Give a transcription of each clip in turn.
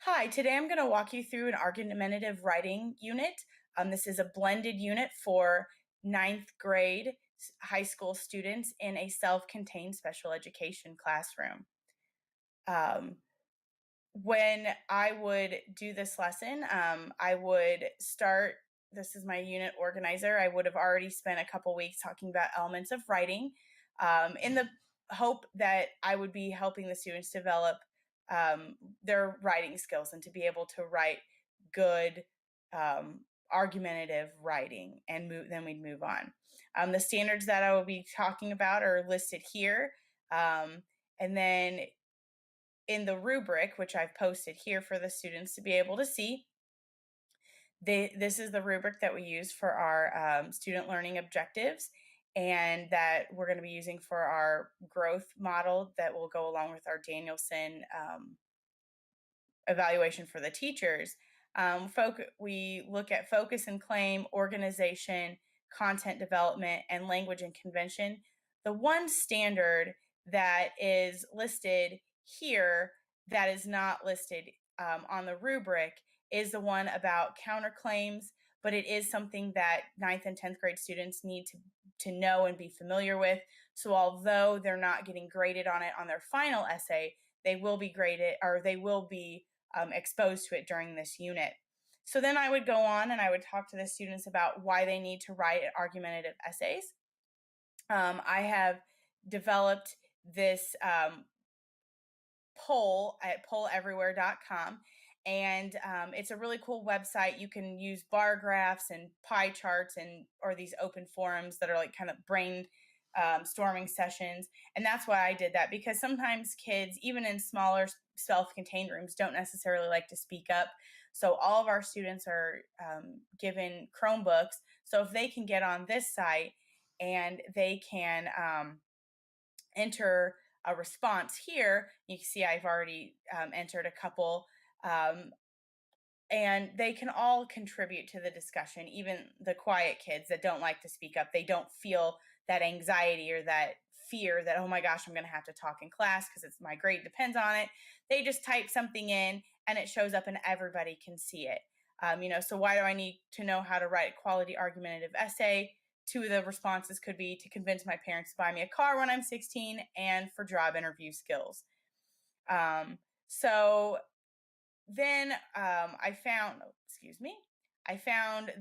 Hi, today I'm going to walk you through an argumentative writing unit. This is a blended unit for ninth grade high school students in a self-contained special education classroom. When I would do this lesson, I would start, this is my unit organizer. I would have already spent a couple weeks talking about elements of writing in the hope that I would be helping the students develop their writing skills and to be able to write good argumentative writing, and then we'd move on. The standards that I will be talking about are listed here. And then in the rubric, which I've posted here for the students to be able to see, this is the rubric that we use for our student learning objectives, and that we're going to be using for our growth model that will go along with our Danielson evaluation for the teachers. We look at focus and claim, organization, content development, and language and convention. The one standard that is listed here that is not listed on the rubric is the one about counterclaims, but it is something that 9th and 10th grade students need to know and be familiar with. So although they're not getting graded on it on their final essay, they will be graded, or they will be exposed to it during this unit. So then I would go on and I would talk to the students about why they need to write argumentative essays. I have developed this poll at polleverywhere.com, and it's a really cool website. You can use bar graphs and pie charts or these open forums that are like kind of brain storming sessions. And that's why I did that, because sometimes kids, even in smaller self-contained rooms, don't necessarily like to speak up. So all of our students are given Chromebooks. So if they can get on this site and they can enter a response here, you can see I've already entered a couple, and they can all contribute to the discussion, even the quiet kids that don't like to speak up. They don't feel that anxiety or that fear that, oh my gosh, I'm going to have to talk in class because it's my grade depends on it. They just type something in and it shows up and everybody can see it. So why do I need to know how to write a quality argumentative essay? Two of the responses could be to convince my parents to buy me a car when I'm 16 and for job interview skills. So then I found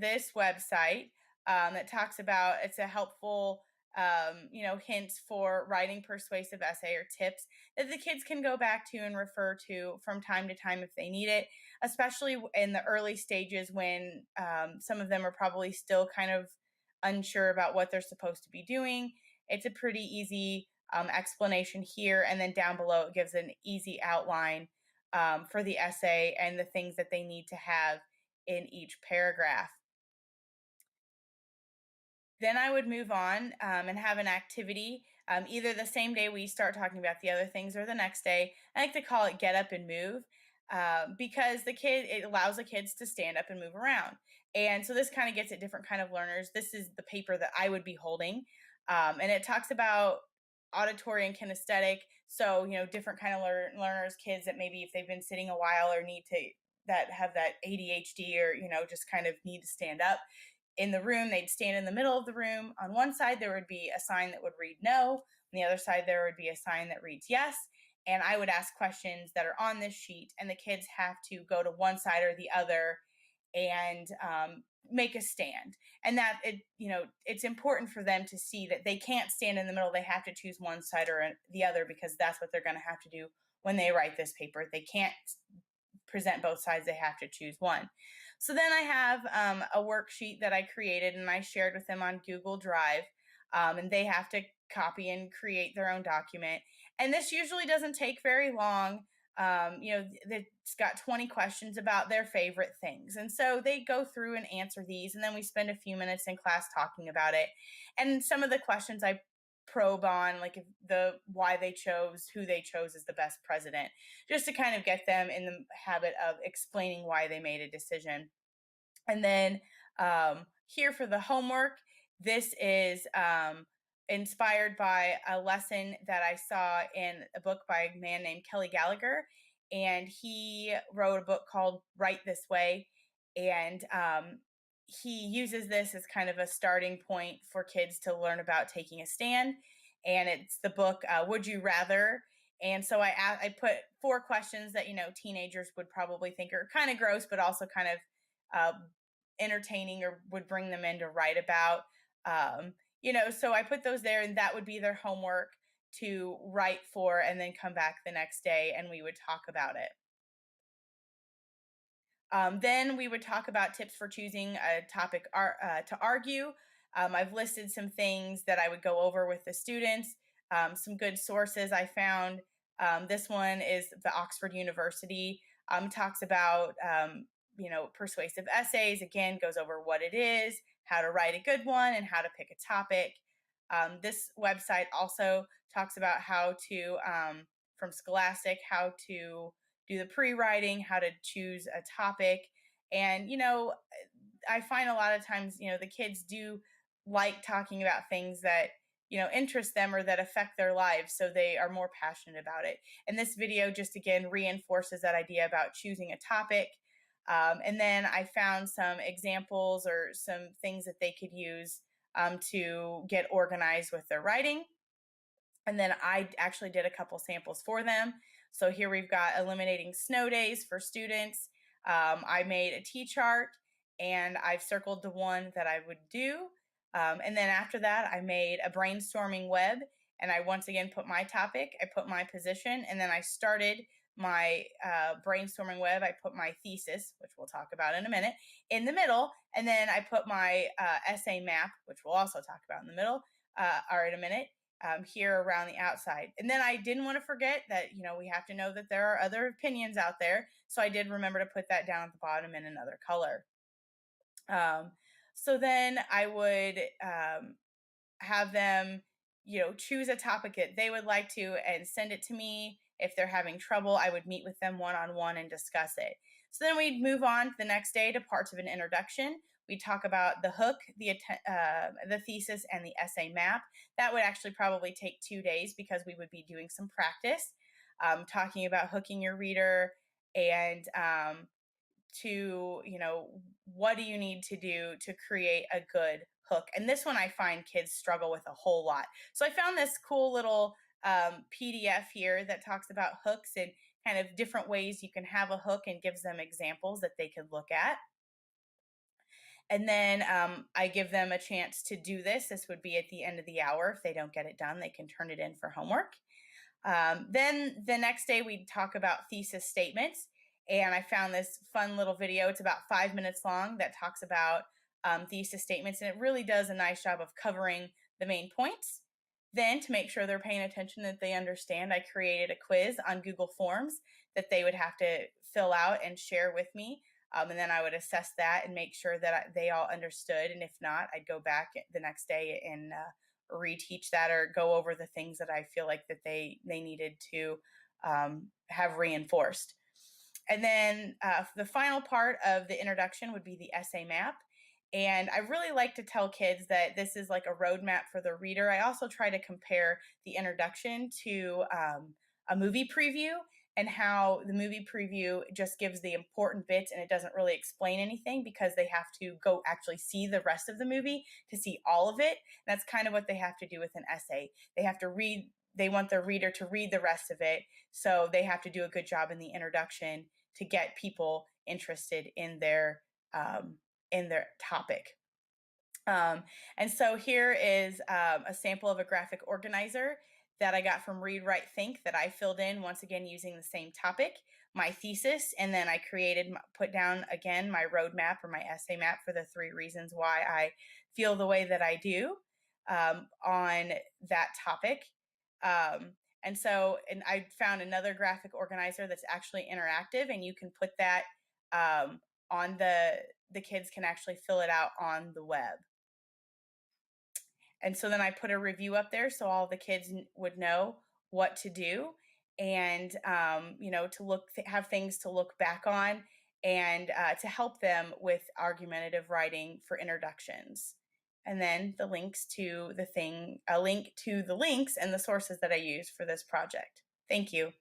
this website that talks about, it's a helpful hints for writing persuasive essay or tips that the kids can go back to and refer to from time to time if they need it, especially in the early stages when some of them are probably still kind of unsure about what they're supposed to be doing. It's a pretty easy explanation here, and then down below it gives an easy outline for the essay and the things that they need to have in each paragraph. Then I would move on and have an activity, either the same day we start talking about the other things or the next day. I like to call it Get Up and Move, because it allows the kids to stand up and move around. And so this kind of gets at different kind of learners. This is the paper that I would be holding, and it talks about auditory and kinesthetic. So, different kind of learners, kids that maybe if they've been sitting a while or that have that ADHD, or, just kind of need to stand up in the room, they'd stand in the middle of the room. On one side, there would be a sign that would read no. On the other side, there would be a sign that reads yes. And I would ask questions that are on this sheet, and the kids have to go to one side or the other and make a stand. And that it's important for them to see that they can't stand in the middle. They have to choose one side or the other, because that's what they're going to have to do when they write this paper. They can't present both sides. They have to choose one. So then I have a worksheet that I created and I shared with them on Google Drive, and they have to copy and create their own document. And this usually doesn't take very long. It's got 20 questions about their favorite things. And so they go through and answer these, and then we spend a few minutes in class talking about it. And some of the questions I probe on, like why they chose, who they chose as the best president, just to kind of get them in the habit of explaining why they made a decision. And then here for the homework, this is inspired by a lesson that I saw in a book by a man named Kelly Gallagher. and he wrote a book called Write This Way. And he uses this as kind of a starting point for kids to learn about taking a stand. And it's the book, Would You Rather? And so I put 4 questions that, teenagers would probably think are kind of gross, but also kind of entertaining or would bring them in to write about. So I put those there, and that would be their homework to write for, and then come back the next day and we would talk about it. Then we would talk about tips for choosing a topic to argue. I've listed some things that I would go over with the students, some good sources I found. This one is the Oxford University, talks about, persuasive essays, again, goes over what it is, how to write a good one, and how to pick a topic. This website also talks about how to, from Scholastic, how to do the pre-writing, how to choose a topic. And, I find a lot of times, the kids do like talking about things that, interest them or that affect their lives. So they are more passionate about it. And this video just, again, reinforces that idea about choosing a topic. And then I found some examples or some things that they could use to get organized with their writing. And then I actually did a couple samples for them. So here we've got eliminating snow days for students. I made a T-chart, and I've circled the one that I would do. And then after that, I made a brainstorming web, and I once again put my topic, I put my position, and then I started my brainstorming web. I put my thesis, which we'll talk about in a minute, in the middle, and then I put my essay map, which we'll also talk about in the middle, or in a minute. Here around the outside. And then I didn't want to forget that, we have to know that there are other opinions out there. So I did remember to put that down at the bottom in another color. So then I would have them, choose a topic that they would like to and send it to me. If they're having trouble, I would meet with them one-on-one and discuss it. So then we'd move on the next day to parts of an introduction. We talk about the hook, the thesis, and the essay map. That would actually probably take 2 days because we would be doing some practice, talking about hooking your reader and what do you need to do to create a good hook. And this one I find kids struggle with a whole lot. So I found this cool little PDF here that talks about hooks and kind of different ways you can have a hook, and gives them examples that they could look at. And then I give them a chance to do this. This would be at the end of the hour. If they don't get it done, they can turn it in for homework. Then the next day we'd talk about thesis statements. And I found this fun little video. It's about 5 minutes long that talks about thesis statements. And it really does a nice job of covering the main points. Then, to make sure they're paying attention, that they understand, I created a quiz on Google Forms that they would have to fill out and share with me. And then I would assess that and make sure that they all understood. And if not, I'd go back the next day and reteach that, or go over the things that I feel like that they needed to have reinforced. And then the final part of the introduction would be the essay map. And I really like to tell kids that this is like a roadmap for the reader. I also try to compare the introduction to a movie preview, and how the movie preview just gives the important bits and it doesn't really explain anything, because they have to go actually see the rest of the movie to see all of it. And that's kind of what they have to do with an essay. They have to read, they want the reader to read the rest of it. So they have to do a good job in the introduction to get people interested in their topic. And so here is a sample of a graphic organizer that I got from Read, Write, Think, that I filled in, once again using the same topic, my thesis, and then I put down again my roadmap or my essay map for the 3 reasons why I feel the way that I do on that topic. And I found another graphic organizer that's actually interactive, and you can put that on the kids can actually fill it out on the web. And so then I put a review up there so all the kids would know what to do, and to have things to look back on, and to help them with argumentative writing for introductions. And then a link to the links and the sources that I use for this project. Thank you.